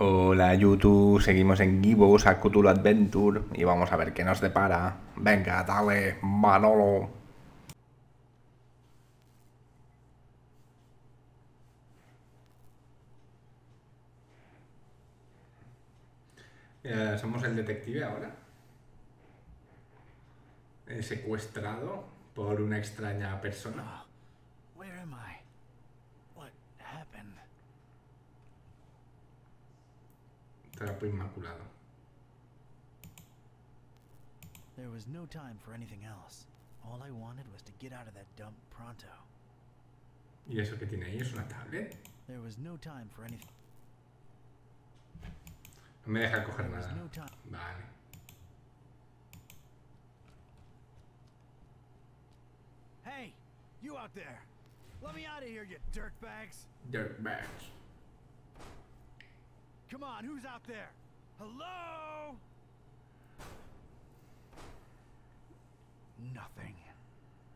Hola YouTube, seguimos en Gibbous a Cthulhu Adventure y vamos a ver qué nos depara. Venga, dale, Manolo. Somos el detective ahora. Secuestrado por una extraña persona. Where am I? What happened? Trapo inmaculado. There was no time for anything else. All I wanted was to get out of that dump pronto. ¿Y eso que tiene ahí? ¿Es una tablet? There was no time for anything. No me deja coger There was nada. no time. Vale. Hey, you out there! Let me out of here, you dirtbags! Dirtbags. Come on, who's out there? Hello? Nothing.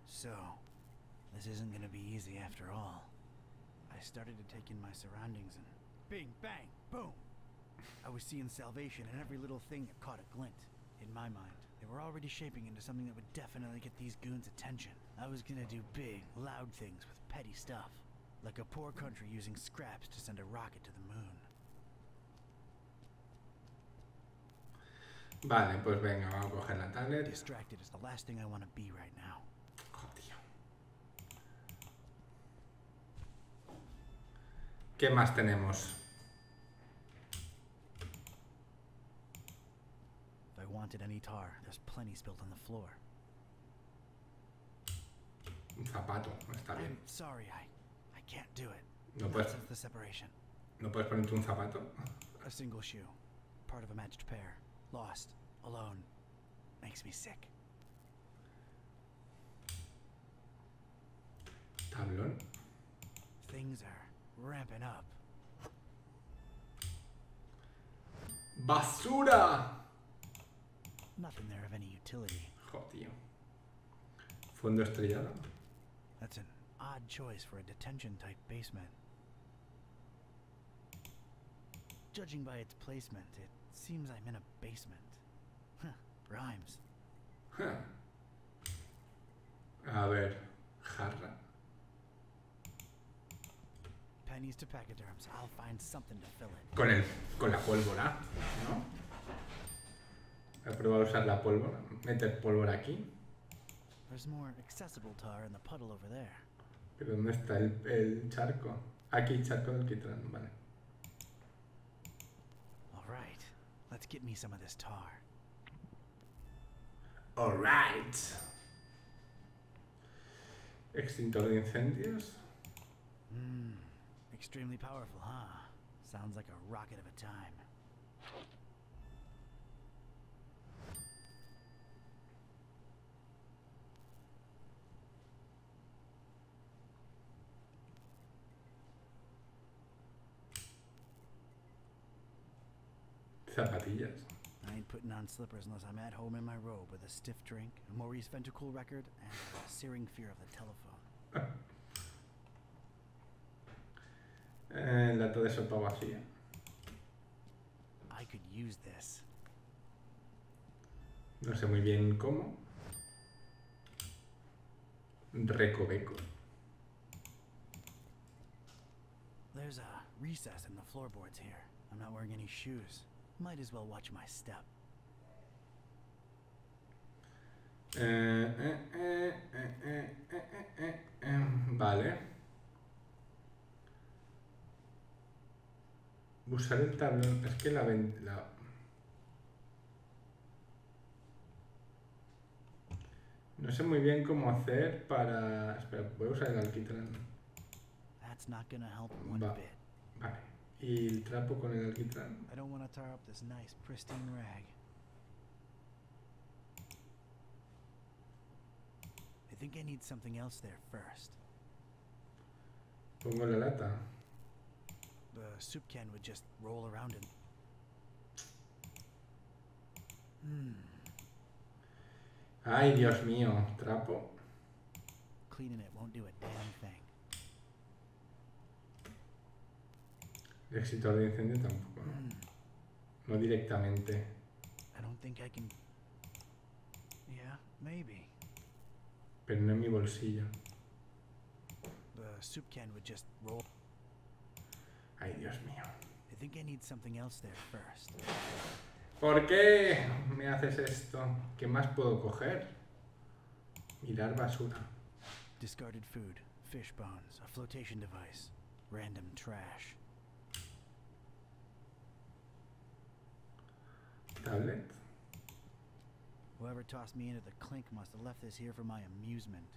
So, this isn't gonna be easy after all. I started to take in my surroundings and bing, bang, boom! I was seeing salvation in every little thing that caught a glint. In my mind, they were already shaping into something that would definitely get these goons' attention. I was gonna do big, loud things with petty stuff. Like a poor country using scraps to send a rocket to the moon. Vale, pues venga, vamos a coger la tablet. Distracted is the last thing I want to be right now. Joder. ¿Qué más tenemos? If I wanted any tar, there's plenty spilled on the floor. Un zapato, está bien. I'm sorry, I can't do it. No Not puedes, since the separation. ¿no puedes ponerte un zapato? A single shoe, part of a matched pair, lost, alone, makes me sick. Tablón. Things are ramping up. ¡Basura! Nothing there of any utility. Joder. Fondo estrellado. That's an odd choice for a detention-type basement. Judging by its placement, it seems I'm in a basement. Huh, rhymes. Huh. A ver, jarra. Pennies to pachyderms. I'll find something to fill it. Con la pólvora, ¿no? Voy a probar a usar la pólvora. Meter pólvora aquí. There's more accessible tar in the puddle over there. ¿Pero dónde está el charco? Aquí, charco del quitrán, vale. All right, let's get me some of this tar. Alright. Extintor de incendios. Extremely powerful, huh? Sounds like a rocket of a time. Zapatillas. I ain't putting on slippers unless I'm at home in my robe with a stiff drink, a Maurice Ventacool record, and a searing fear of the telephone. Lata de sopa vacía. I could use this. No sé muy bien cómo. Recoveco. There's a recess in the floorboards here. I'm not wearing any shoes. Might as well watch my step. Vale. Usar el tablón. Es que la... No sé muy bien cómo hacer para... Espera, voy a usar el alquitrán. That's not gonna help one bit. Vale. Y el trapo con el alquitrán. I don't want to tar up this nice, pristine rag. I think I need something else there first. Pongo la lata. The soup can would just roll around in. Ay, Dios mío, trapo. Cleaning it won't do a damn thing. El extintor de incendio tampoco, ¿no? No directamente. I don't think I can. Yeah, maybe. Pero no en mi bolsillo. The soup can would just roll. Ay, Dios mío. I think I need something else there first. ¿Por qué me haces esto? ¿Qué más puedo coger? Mirar basura. Discarded food, fish bones, a flotation device, random trash. Tablet. Whoever tossed me into the clink must have left this here for my amusement.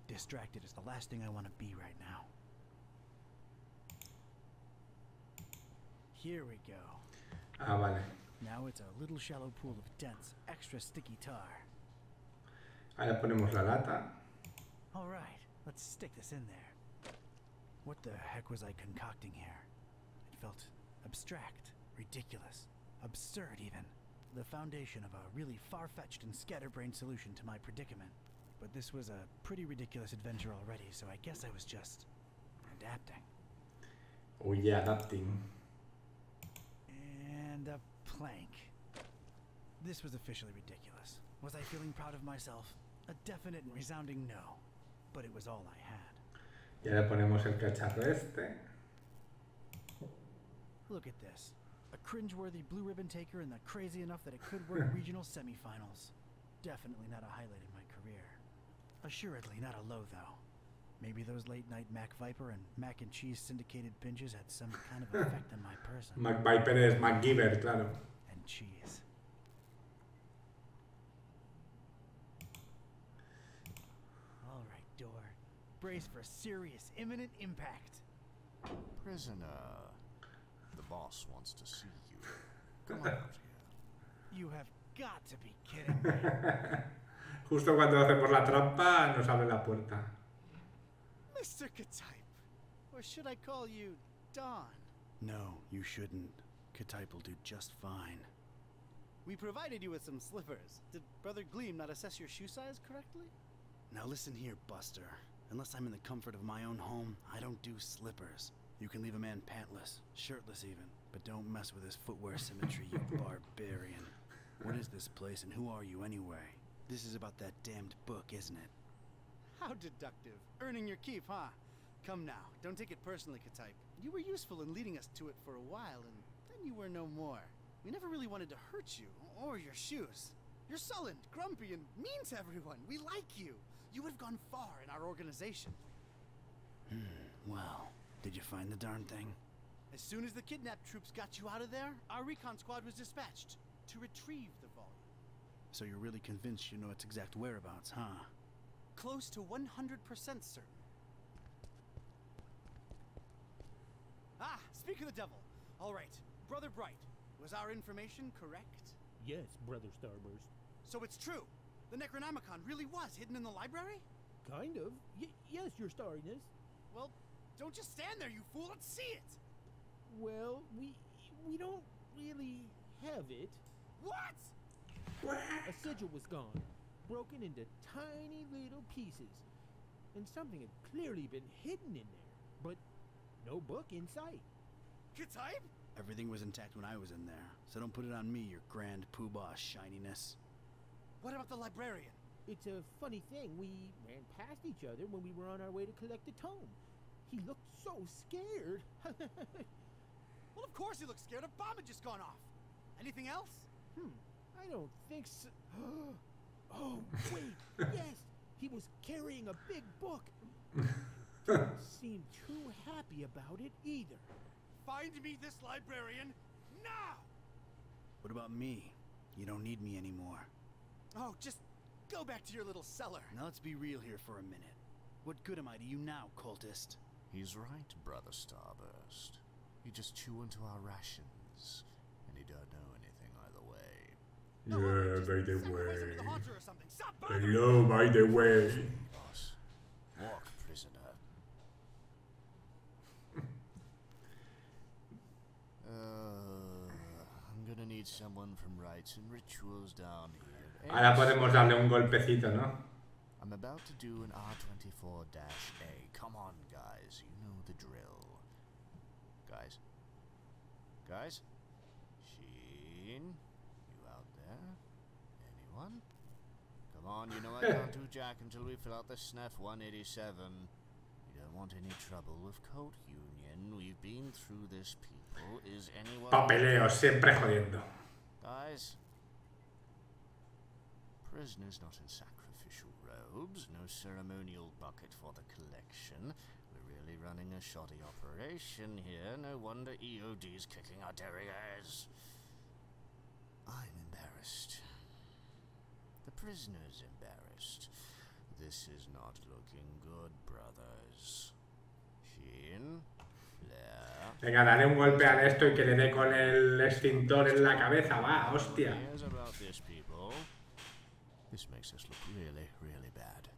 Distracted is the last thing I want to be right now. Here we go. Ah, vale. Now it's a little shallow pool of dense, extra sticky tar. Ahora ponemos la lata. All right, let's stick this in there. What the heck was I concocting here? It felt abstract, ridiculous, absurd even. The foundation of a really far-fetched and scatterbrained solution to my predicament. But this was a pretty ridiculous adventure already, so I guess I was just adapting. Oh yeah, adapting. And a plank. This was officially ridiculous. Was I feeling proud of myself? A definite and resounding no. But it was all I had. Y ahora ponemos el cacharro este. Look at this. A cringeworthy blue ribbon taker and the crazy enough that it could work regional semifinals. Definitely not a highlight in my career. Assuredly not a low, though. Maybe those late-night Mac Viper and mac and cheese syndicated binges had some kind of effect on my person. Mac Viper es MacGyver, claro. And cheese. All right, door. Brace for serious, imminent impact. Prisoner, the boss wants to see you. Come on out here. You have got to be kidding me. Justo cuando hacemos la trampa nos abre la puerta. Mr. Ktype, or should I call you Don? No, you shouldn't. Ktype will do just fine. We provided you with some slippers. Did Brother Gleam not assess your shoe size correctly? Now listen here, Buster. Unless I'm in the comfort of my own home, I don't do slippers. You can leave a man pantless, shirtless even, but don't mess with his footwear symmetry, you barbarian. What is this place and who are you anyway? This is about that damned book, isn't it? How deductive. Earning your keep, huh? Come now, don't take it personally, Ktype. You were useful in leading us to it for a while, and then you were no more. We never really wanted to hurt you, or your shoes. You're sullen, grumpy, and mean to everyone. We like you. You would have gone far in our organization. Well, did you find the darn thing? As soon as the kidnapped troops got you out of there, our recon squad was dispatched to retrieve the volume. So you're really convinced you know its exact whereabouts, huh? Close to 100% certain. Ah, speak of the devil. All right, Brother Bright, was our information correct? Yes, Brother Starburst. So it's true. The Necronomicon really was hidden in the library? Kind of. Yes, Your Starriness. Well, don't just stand there, you fool. Let's see it. Well, we don't really have it. What? A sigil was gone, broken into tiny little pieces, and something had clearly been hidden in there, but no book in sight. Ktype? Everything was intact when I was in there, so don't put it on me, your grand poobah shininess. What about the librarian? It's a funny thing. We ran past each other when we were on our way to collect the tome. He looked so scared. Well, of course he looked scared. A bomb had just gone off. Anything else? I don't think so. Oh, wait. Yes, he was carrying a big book. Didn't seem too happy about it either. Find me this librarian now! What about me? You don't need me anymore. Oh, just go back to your little cellar. Now let's be real here for a minute. What good am I to you now, cultist? He's right, Brother Starburst. You just chew into our rations, and you don't know anything either way. Yeah, by the Sacrifice him way. to the haunter or something. Stop bothering me. Hello, by the way. Boss, walk, prisoner. I'm gonna need someone from rites and rituals down here. Ahora podemos darle un golpecito, ¿no? I'm about to do an R24-A. Come on, guys, you know the drill. Guys? Sheen? You out there? Anyone? Come on, you know I can't do jack until we fill out the SNF 187. You don't want any trouble with Code Union. We've been through this, people. Is anyone... Papeleo, siempre jodiendo. Guys? Prisoners not in sacrificial robes. No ceremonial bucket for the collection. We're really running a shoddy operation here. No wonder EOD's kicking our derrieres. I'm embarrassed. The prisoner's embarrassed. This is not looking good, brothers. Sheen? Blair? Venga, dale un golpe al esto y que le dé con el extintor en la cabeza, va, hostia. Here's about this, people. This makes us look really, really bad.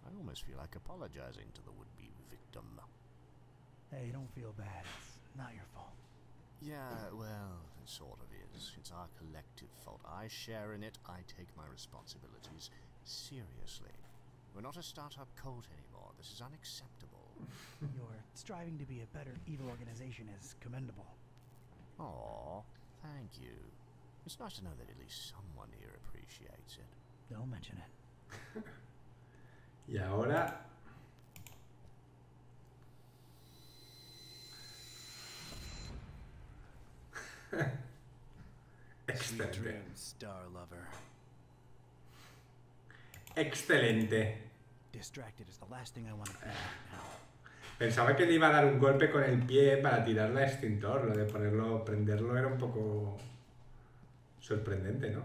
I almost feel like apologizing to the would-be victim. Hey, don't feel bad. It's not your fault. Yeah, well, it sort of is. It's our collective fault. I share in it. I take my responsibilities seriously. We're not a startup cult anymore. This is unacceptable. Your striving to be a better evil organization is commendable. Aw, thank you. It's nice to know that at least someone here appreciates it. Don't mention it. Y ahora... Excelente. Star lover. Excelente. Distracted is the last thing I want to be right now. Pensaba que le iba a dar un golpe con el pie para tirar la extintor. Lo de ponerlo, prenderlo era un poco sorprendente, ¿no?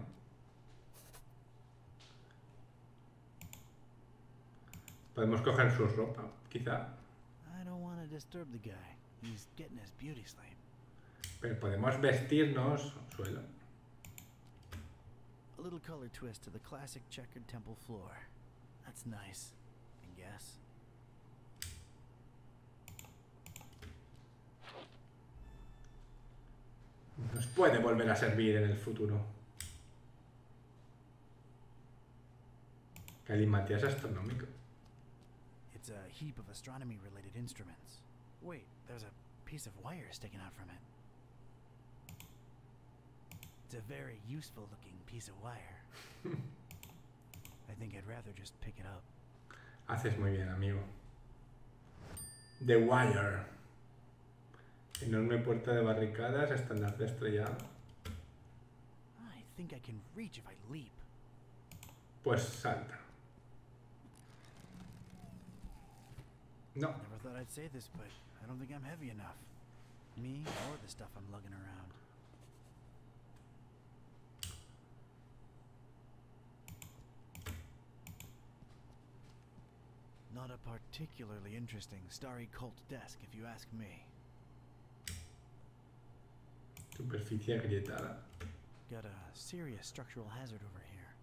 Podemos coger su ropa, quizá. I don't want to disturb the guy. He's getting his beauty sleep. Pero podemos vestirnos suelo. A little color twist to the classic checkered temple floor. That's nice, I guess. Nos puede volver a servir en el futuro. Calimatías astronómico. It's a heap of astronomy-related instruments. Wait, there's a piece of wire sticking out from it. It's a very useful-looking piece of wire. I think I'd rather just pick it up. Haces muy bien, amigo. The Wire. Enorme puerta de barricadas, estandarte estrellado. I think I can reach if I leap. Pues salta. No. Never thought I'd say this, but I don't think I'm heavy enough. Me or the stuff I'm lugging around. Not a particularly interesting starry cult desk, if you ask me. Superficie agrietada. Got a serious structural hazard over here.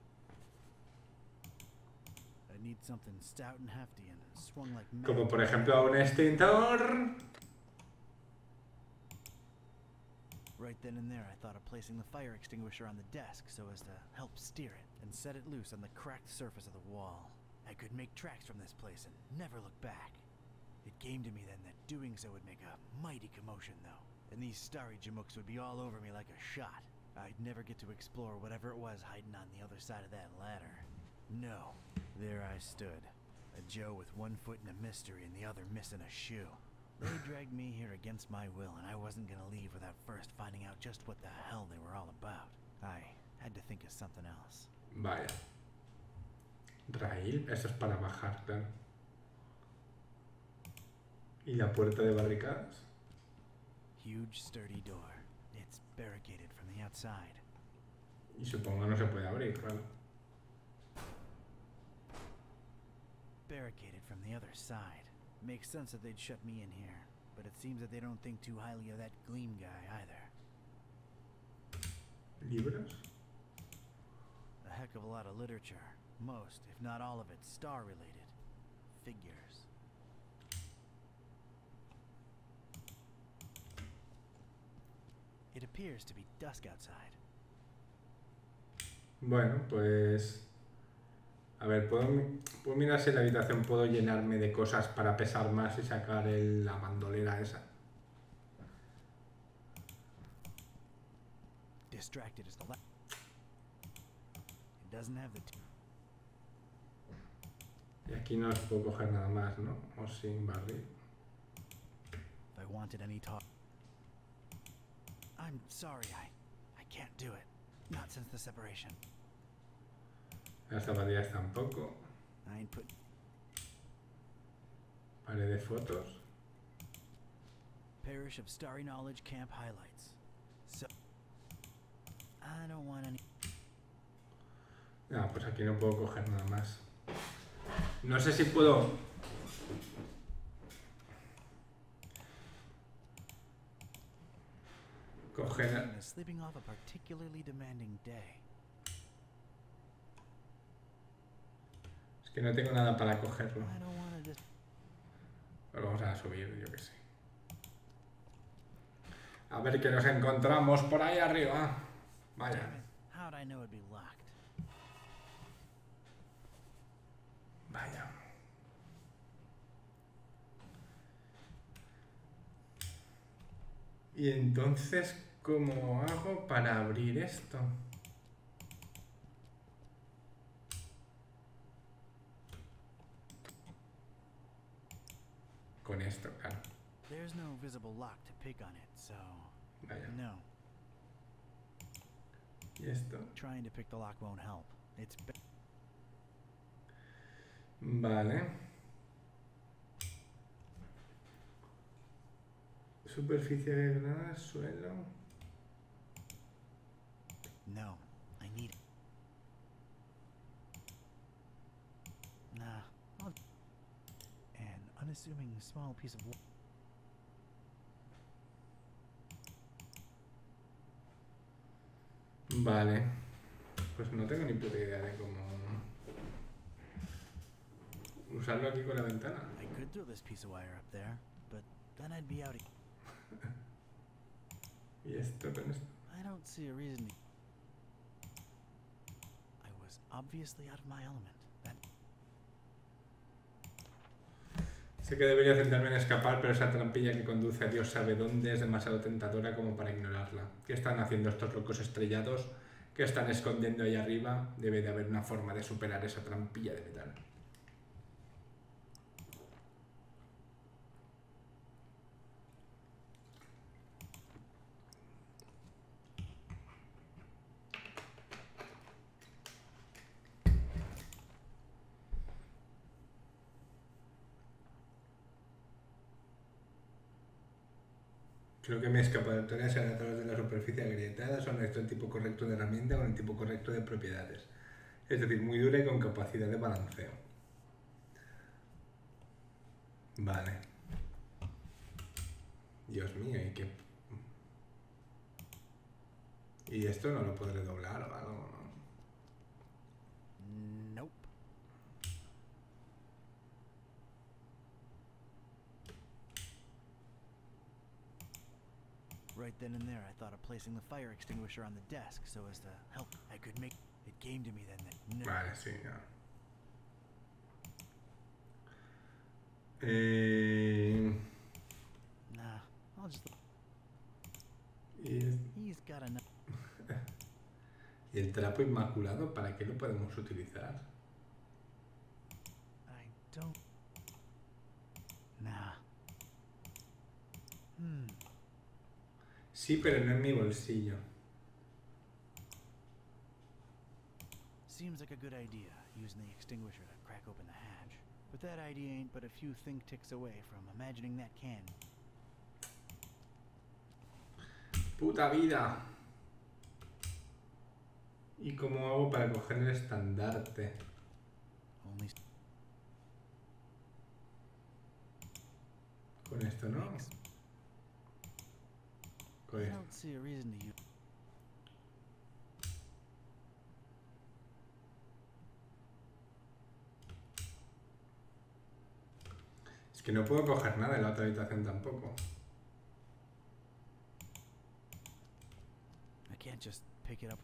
I need something stout and hefty and swung like mad. Como por ejemplo un extintor. Right then and there, I thought of placing the fire extinguisher on the desk so as to help steer it and set it loose on the cracked surface of the wall. I could make tracks from this place and never look back. It came to me then that doing so would make a mighty commotion, though, and these starry jamooks would be all over me like a shot. I'd never get to explore whatever it was hiding on the other side of that ladder. No. There I stood, a Joe with one foot in a mystery and the other missing a shoe. They dragged me here against my will, and I wasn't gonna leave without first finding out just what the hell they were all about. I had to think of something else. Vaya. Rail, eso es para bajar, claro. ¿Y la puerta de barricadas? Huge, sturdy door. It's barricaded from the outside. Y supongo no se puede abrir, claro. Barricaded from the other side. Makes sense that they'd shut me in here, but it seems that they don't think too highly of that Gleam guy either. ¿Libros? A heck of a lot of literature. Most, if not all of it, star-related. Figures. It appears to be dusk outside. Bueno, pues... A ver, puedo mirar si en la habitación puedo llenarme de cosas para pesar más y sacar la bandolera esa. distracted as the last. It doesn't have the. Y aquí no os puedo coger nada más, ¿no? O sin barril. If I wanted any talk. I'm sorry, I can't do it. Not since the separation. Las zapatillas tampoco. I ain't put. Pared de fotos. Parish of Starry Knowledge Camp highlights. So. I don't want any. No, pues aquí no puedo coger nada más. No sé si puedo... coger... Sleeping off a particularly demanding day. Es que no tengo nada para cogerlo. I don't want to. Lo vamos a subir, yo que sé. A ver qué nos encontramos por ahí arriba. Vaya. Damn it. How'd I know it'd be locked? Vaya. Y entonces, ¿cómo hago para abrir esto? Con esto, claro. There's no visible lock to pick on it, so Vaya. no. ¿Y esto? Trying to pick the lock won't help. It's Vale. Superficie de granada, suelo. no. I need it. Nah. An unassuming small piece of wood. Vale. Pues no tengo ni puta idea de cómo usarlo aquí con la ventana. I could throw this piece of wire up there, but then I'd be out. Y esto con esto. I don't see a reason to. I was obviously out of my element. That Sé que debería centrarme en escapar, pero esa trampilla que conduce a Dios sabe dónde es demasiado tentadora como para ignorarla. ¿Qué están haciendo estos locos estrellados? ¿Qué están escondiendo ahí arriba? Debe de haber una forma de superar esa trampilla de metal. Creo que mi escapatoria será a través de la superficie agrietada, son el tipo correcto de herramienta con el tipo correcto de propiedades. Es decir, muy dura y con capacidad de balanceo. Vale. Dios mío, ¿y qué? ¿Y esto no lo podré doblar o algo, no? nope. Right then and there, I thought of placing the fire extinguisher on the desk so as to help. I could make. It came to me then that no. Vale, sí, ya. Nah, I'll just. Y, He's got enough. ¿Y el trapo inmaculado para qué lo podemos utilizar? I don't. Nah. Sí, pero no en mi bolsillo. Seems like a good idea, using the extinguisher to crack open the hatch. But that idea ain't but a few think ticks away from imagining that can. ¡Puta vida! ¿Y cómo hago para coger el estandarte? Only Con esto, ¿no? Thanks. Con I esto. don't see a reason to use. Es que no puedo coger nada en la otra habitación tampoco. I can't just pick it up.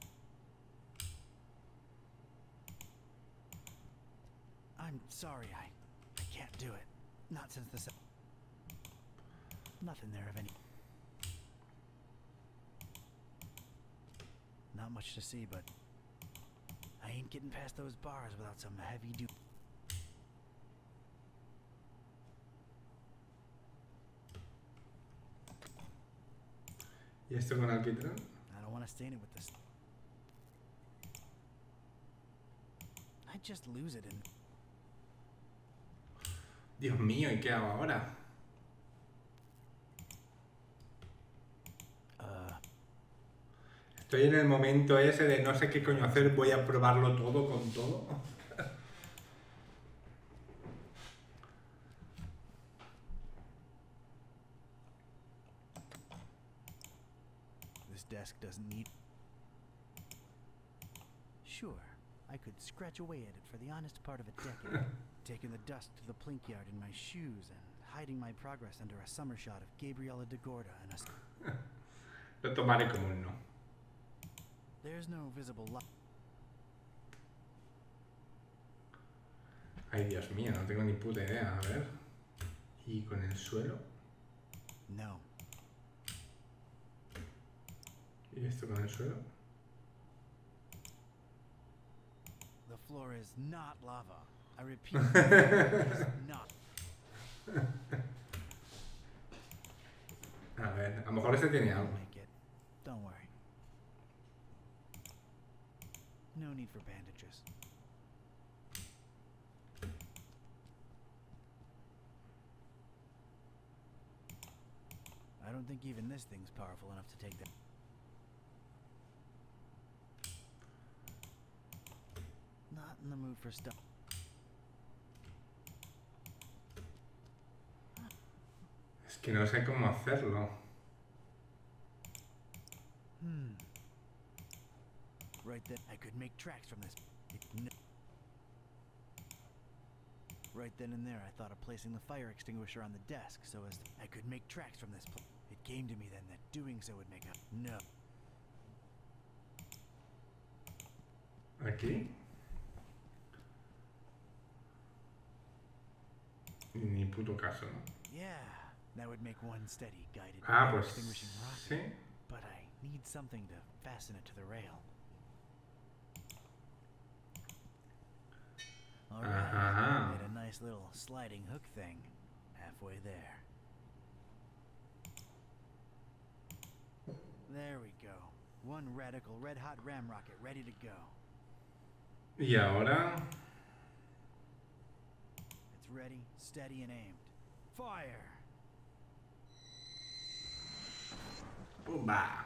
I'm sorry, I can't do it. Not since the. Nothing there of any. Not much to see, but I ain't getting past those bars without some heavy duty. ¿Y esto con alquitrán? I don't want to stain it with this. I just lose it and... Dios mío, ¿y qué hago ahora? Estoy en el momento ese de no sé qué coño hacer, voy a probarlo todo con todo. This desk doesn't need... Sure, I could scratch away at it for the honest part of a decade, taking the dust to the plink yard in my shoes and hiding my progress under a summer shot of Gabriella de Gorda and a... Lo tomaré como un no. There's no visible light. Ay, Dios mío, no tengo ni puta idea. A ver. ¿Y con el suelo? No. ¿Y esto con el suelo? The floor is not lava. I repeat, the floor is not. A ver, a lo mejor este tiene algo. Make it. Don't worry. No need for bandages. I don't think even this thing's powerful enough to take them. Not in the mood for stuff. Es que no sé cómo hacerlo. Right then, I could make tracks from this. Right then and there, I thought of placing the fire extinguisher on the desk so as I could make tracks from this. It came to me then that doing so would make a... No. Aquí. Ni puto caso, ¿no? Yeah, that would make one steady, guided Ah, fire pues extinguishing rocket. sí. But I need something to fasten it to the rail. Alright, Ajá. made a nice little sliding hook thing halfway there. There we go. One radical red-hot ram rocket ready to go. Y ahora... It's ready, steady, and aimed. Fire! ¡Pumba!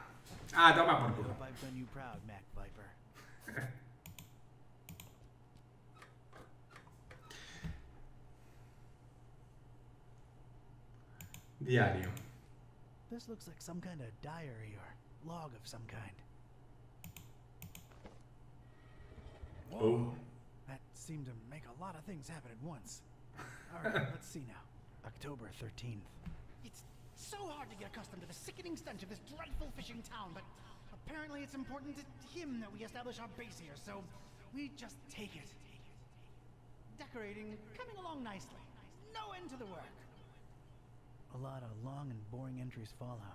Ah, toma por I culo. hope I've done you proud, Mac Viper. Diario. This looks like some kind of diary or log of some kind. Oh. That seemed to make a lot of things happen at once. Alright, let's see now. October 13th. It's so hard to get accustomed to the sickening stench of this dreadful fishing town, but apparently it's important to him that we establish our base here, so we just take it. Decorating coming along nicely. No end to the work. A lot of long and boring entries follow.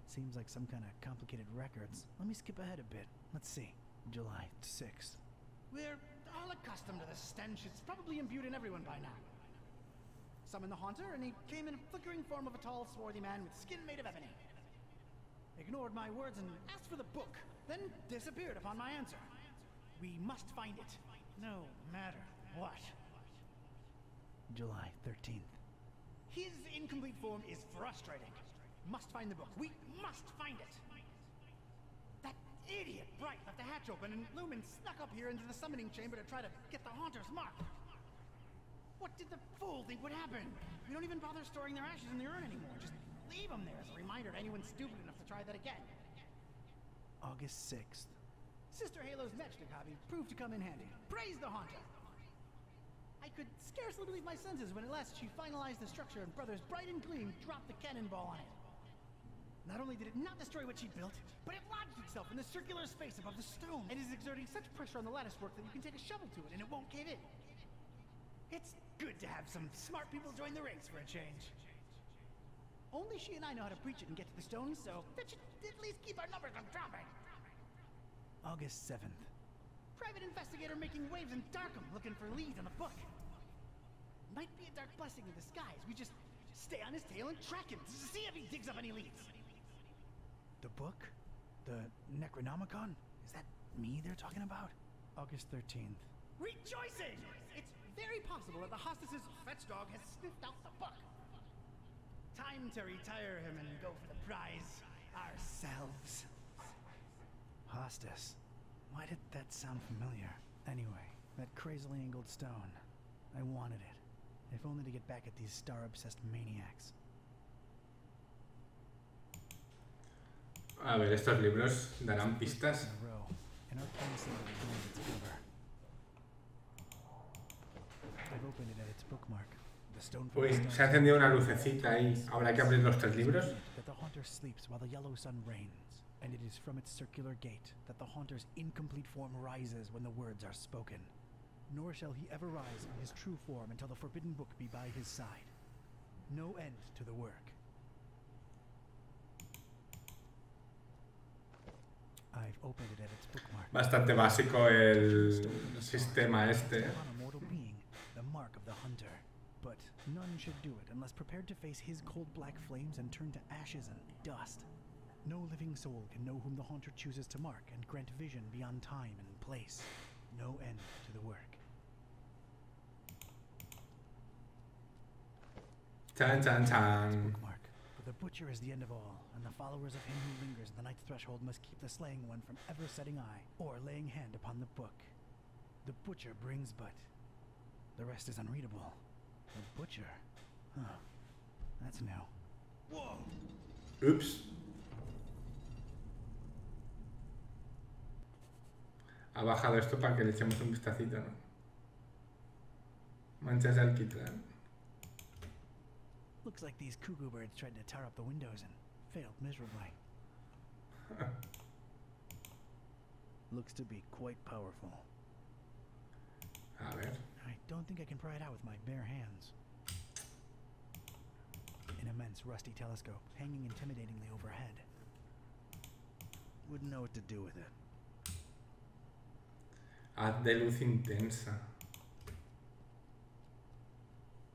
Seems like some kind of complicated records. Let me skip ahead a bit. Let's see. July 6th. We're all accustomed to the stench. It's probably imbued in everyone by now. Summoned the Haunter, and he came in a flickering form of a tall, swarthy man with skin made of ebony. Ignored my words and asked for the book, then disappeared upon my answer. We must find it, no matter what. July 13th. His incomplete form is frustrating. Must find the book. We must find it. That idiot Bright left the hatch open, and Lumen snuck up here into the summoning chamber to try to get the Haunter's mark. What did the fool think would happen? We don't even bother storing their ashes in the urn anymore. Just leave them there as a reminder to anyone stupid enough to try that again. August 6th. Sister Halo's matchstick hobby proved to come in handy. Praise the Haunter! I could scarcely believe my senses when at last she finalized the structure and Brothers Bright and Gleam dropped the cannonball on it. Not only did it not destroy what she built, but it lodged itself in the circular space above the stone. It is exerting such pressure on the lattice work that you can take a shovel to it and it won't cave in. It's good to have some smart people join the ranks for a change. Only she and I know how to breach it and get to the stones, so that should at least keep our numbers from dropping. August 7th. Private investigator making waves in Darkham looking for leads on the book. Might be a dark blessing in disguise. We just stay on his tail and track him to see if he digs up any leads. The book? The Necronomicon? Is that me they're talking about? August 13th. Rejoicing! It's very possible that the hostess's fetch dog has sniffed out the book. Time to retire him and go for the prize ourselves. Hostess. Why did that sound familiar? Anyway, that crazily angled stone. I wanted it. If only to get back at these star-obsessed maniacs. A ver, estos libros darán pistas. Uy, se ha encendido una lucecita ahí. Habrá que abrir los 3 libros. And it is from its circular gate that the Haunter's incomplete form rises when the words are spoken. Nor shall he ever rise in his true form until the forbidden book be by his side. No end to the work. I've opened it at its bookmark. Bastante básico el sistema este. On a mortal being, the mark of the Hunter. But none should do it unless prepared to face his cold black flames and turn to ashes and dust. No living soul can know whom the Haunter chooses to mark and grant vision beyond time and place. No end to the work. Chan chan chan. Bookmark. For the butcher is the end of all, and the followers of him who lingers at the night's threshold must keep the slaying one from ever setting eye or laying hand upon the book. The butcher brings but. The rest is unreadable. The butcher? Huh. That's new. Whoa! Oops. Ha bajado esto para que le echemos un vistacito, ¿no? Manchas de alquitrán. Looks like these cuckoo birds tried to tar up the windows and failed miserably. Looks to be quite powerful. A ver. I don't think I can pry it out with my bare hands. An immense rusty telescope hanging intimidatingly overhead. Wouldn't know what to do with it. Haz de luz intensa.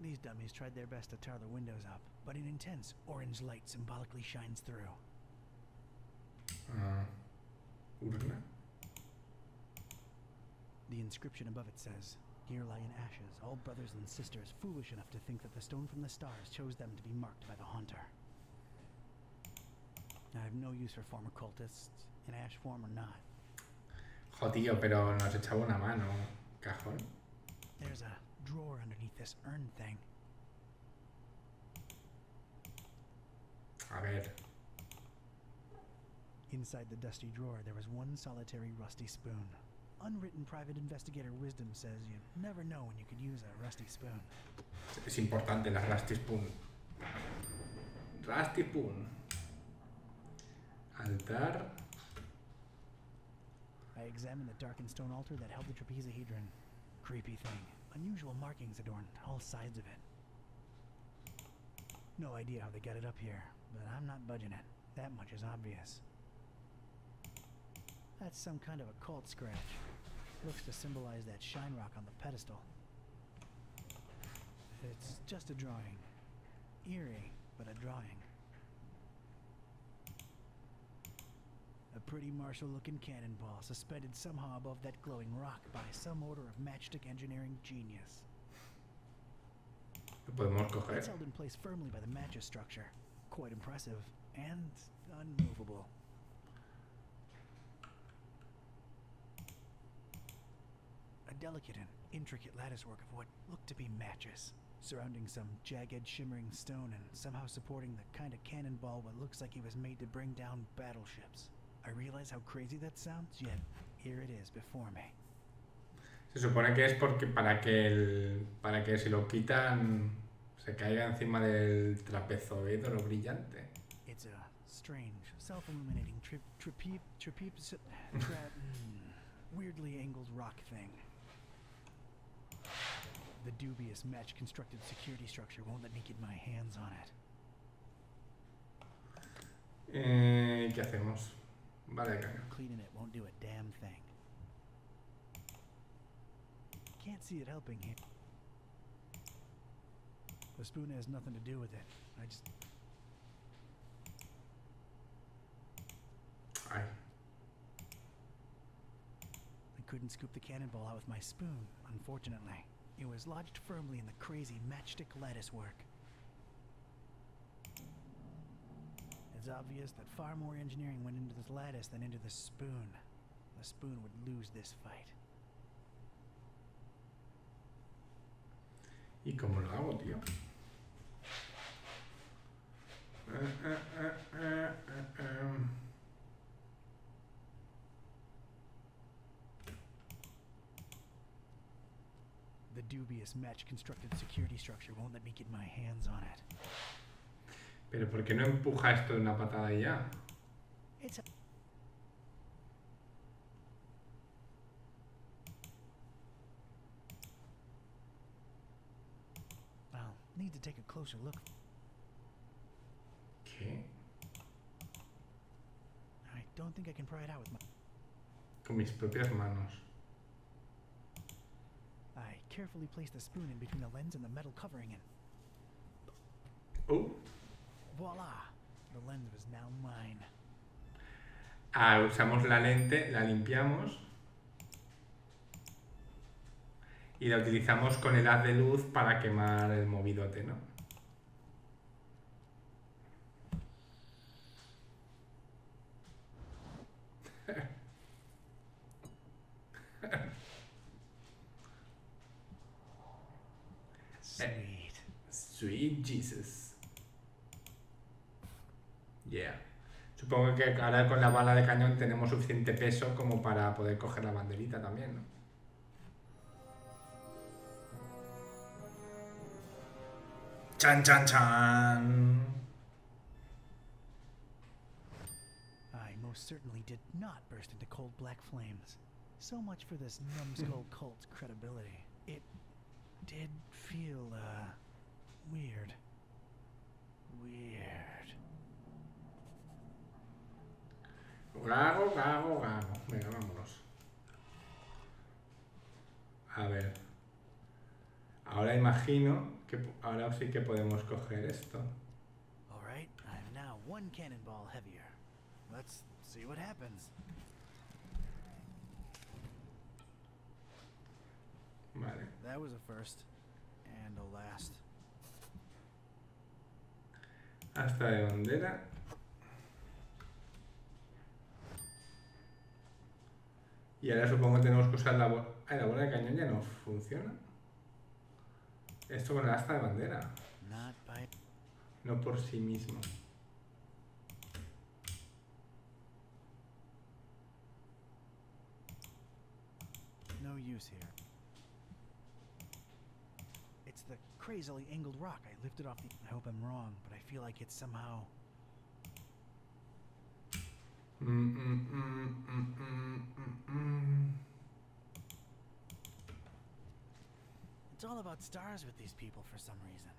These dummies tried their best to tar the windows up, but an intense orange light symbolically shines through. Urna. The inscription above it says, "Here lie in ashes all brothers and sisters foolish enough to think that the stone from the stars chose them to be marked by the Haunter." I have no use for former cultists, in ash form or not. Jodío, pero nos echaba una mano. Cajón. There's a drawer underneath this urn thing. A ver. Inside the dusty drawer, there was one solitary rusty spoon. Unwritten private investigator wisdom says you never know when you could use a rusty spoon. Es importante la Rusty Spoon. Rusty Spoon. Altar. I examined the darkened stone altar that held the trapezohedron. Creepy thing. Unusual markings adorn all sides of it. No idea how they got it up here, but I'm not budging it. That much is obvious. That's some kind of a cult scratch. Looks to symbolize that shine rock on the pedestal. It's just a drawing. Eerie, but a drawing. A pretty martial-looking cannonball suspended somehow above that glowing rock by some order of matchstick engineering genius. Lo podemos coger. It's held in place firmly by the matches structure. Quite impressive and unmovable. A delicate and intricate latticework of what looked to be matches, surrounding some jagged, shimmering stone and somehow supporting the kind of cannonball what looks like it was made to bring down battleships. I realize how crazy that sounds, yet here it is before me. Se supone que es porque para que si lo quitan se caiga encima del trapezoedro brillante. It's a strange, self-illuminating weirdly angled rock thing. The dubious match-constructed security structure won't let me get my hands on it. ¿Qué hacemos? Bala de cañón. Cleaning it won't do a damn thing. Can't see it helping here. The spoon has nothing to do with it. I just... Ay. I couldn't scoop the cannonball out with my spoon, unfortunately. It was lodged firmly in the crazy matchstick lattice work. It's obvious that far more engineering went into this lattice than into the spoon. The spoon would lose this fight. ¿Y cómo lo hago, tío? The dubious match-constructed security structure won't let me get my hands on it. Pero ¿por qué no empuja esto de una patada y ya? It's a... I'll need to take a closer look. ¿Qué? I don't think I can pry it out with my... Con mis propias manos. I carefully place the spoon in between the lens and the metal covering it. Oh. Voila! The lens was now mine. Ah, usamos la lente, la limpiamos y la utilizamos con el haz de luz para quemar el movidote, ¿no? Sweet. Sweet Jesus. Yeah. Supongo que ahora con la bala de cañón tenemos suficiente peso como para poder coger la banderita también, ¿no? ¡Chan, chan, chan! I most certainly did not burst into cold black flames. So much for this numbskull cult's credibility. It did feel, weird. Weird. Gago, gago, gago. Venga, vámonos. A ver. Ahora imagino que ahora sí que podemos coger esto. All right, I'm now one cannonball heavier. Let's see what happens. Vale. That was a first and a last. Hasta de bandera. Y ahora supongo que tenemos que usar la bola. Ah, la bola de cañón ya no funciona. Esto con el asta de bandera. Not by... No por sí mismo. No use here. It's the crazily angled rock I lifted off the... I hope I'm wrong, but I feel like it's somehow... It's all about stars with these people for some reason.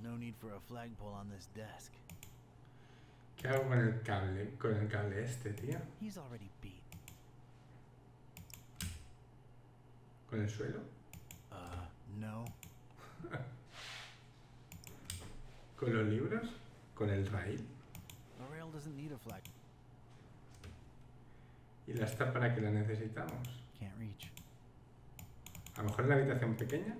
No need for a flagpole on this desk. ¿Qué hago con el cable? Con el cable este, tío. He's already beat. ¿Con el suelo? No. ¿Con los libros? ¿Con el rail? The rail doesn't need a flag. ¿Y la asta para qué la necesitamos? Can't reach. A lo mejor en la habitación pequeña.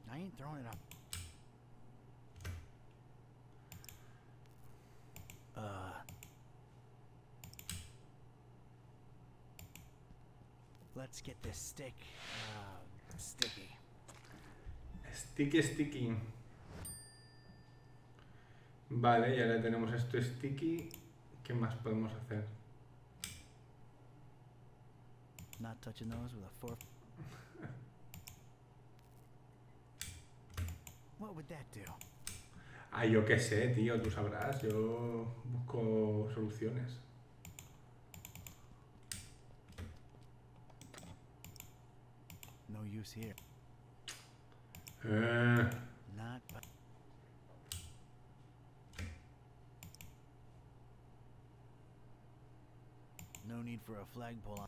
I ain't throwing it up. Let's get this stick, sticky. Sticky, sticky. Vale, ya le tenemos esto sticky. ¿Qué más podemos hacer? Not touching those with a fork. What would that do? Ah, yo qué sé, tío, tú sabrás. Yo busco soluciones. No use here. Not by... No need for a flagpole.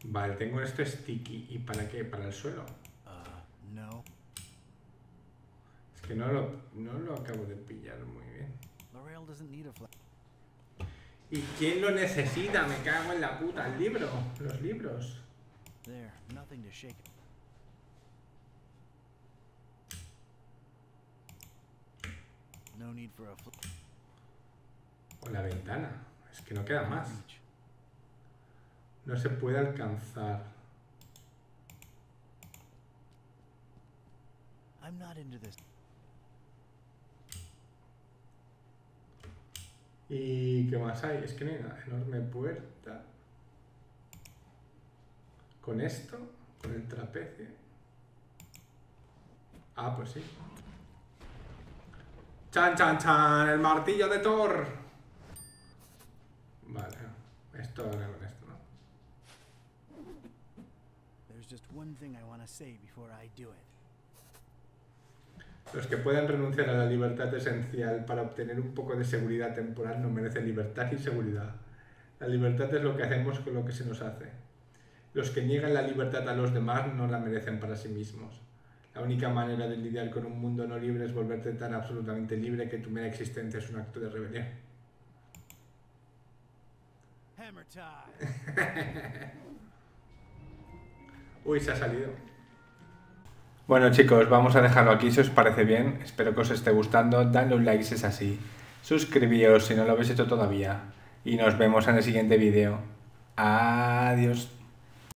Vale, tengo esto sticky. ¿Y para qué? ¿Para el suelo? No. Es que no lo acabo de pillar muy bien. The rail doesn't need a flag. ¿Y quién lo necesita? Me cago en la puta. El libro. Los libros. There, nothing to shake. No need for a flag. O la ventana. Es que no queda más. No se puede alcanzar. I'm not into this. ¿Y qué más hay? Es que no hay nada. Enorme puerta. Con esto, con el trapecio. Ah, pues sí. ¡Chan, chan, chan! ¡El martillo de Thor! Vale. Esto ahora con esto, ¿no? There's just one thing I want to say before I do it. Los que puedan renunciar a la libertad esencial para obtener un poco de seguridad temporal no merecen libertad y seguridad. La libertad es lo que hacemos con lo que se nos hace. Los que niegan la libertad a los demás no la merecen para sí mismos. La única manera de lidiar con un mundo no libre es volverte tan absolutamente libre que tu mera existencia es un acto de rebelión. Hammer time. Uy, se ha salido. Bueno chicos, vamos a dejarlo aquí si os parece bien. Espero que os esté gustando. Dadle un like si es así. Suscribíos si no lo habéis hecho todavía. Y nos vemos en el siguiente vídeo. Adiós.